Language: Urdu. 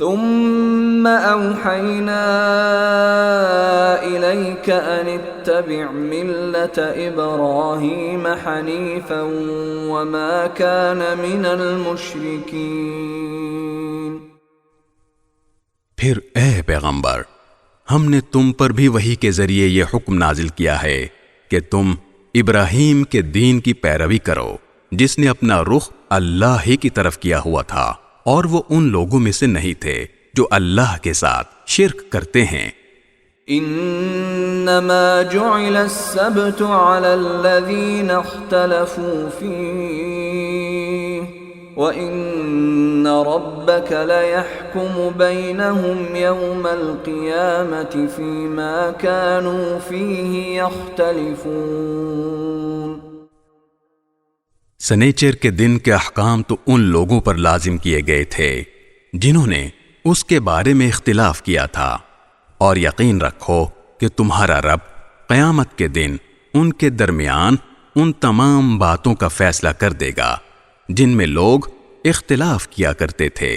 ثم أوحينا إليك أن اتبع ملة إبراهيم حنيفا وما كان من المشركين۔ پھر اے پیغمبر، ہم نے تم پر بھی وحی کے ذریعے یہ حکم نازل کیا ہے کہ تم ابراہیم کے دین کی پیروی کرو جس نے اپنا رخ اللہ ہی کی طرف کیا ہوا تھا، اور وہ ان لوگوں میں سے نہیں تھے جو اللہ کے ساتھ شرک کرتے ہیں۔ انما جعل السبت على الذين اختلفوا فيه وان ربك ليحكم بينهم يوم القيامة فيما كانوا فيه يختلفون۔ سنیچر کے دن کے احکام تو ان لوگوں پر لازم کیے گئے تھے جنہوں نے اس کے بارے میں اختلاف کیا تھا، اور یقین رکھو کہ تمہارا رب قیامت کے دن ان کے درمیان ان تمام باتوں کا فیصلہ کر دے گا جن میں لوگ اختلاف کیا کرتے تھے۔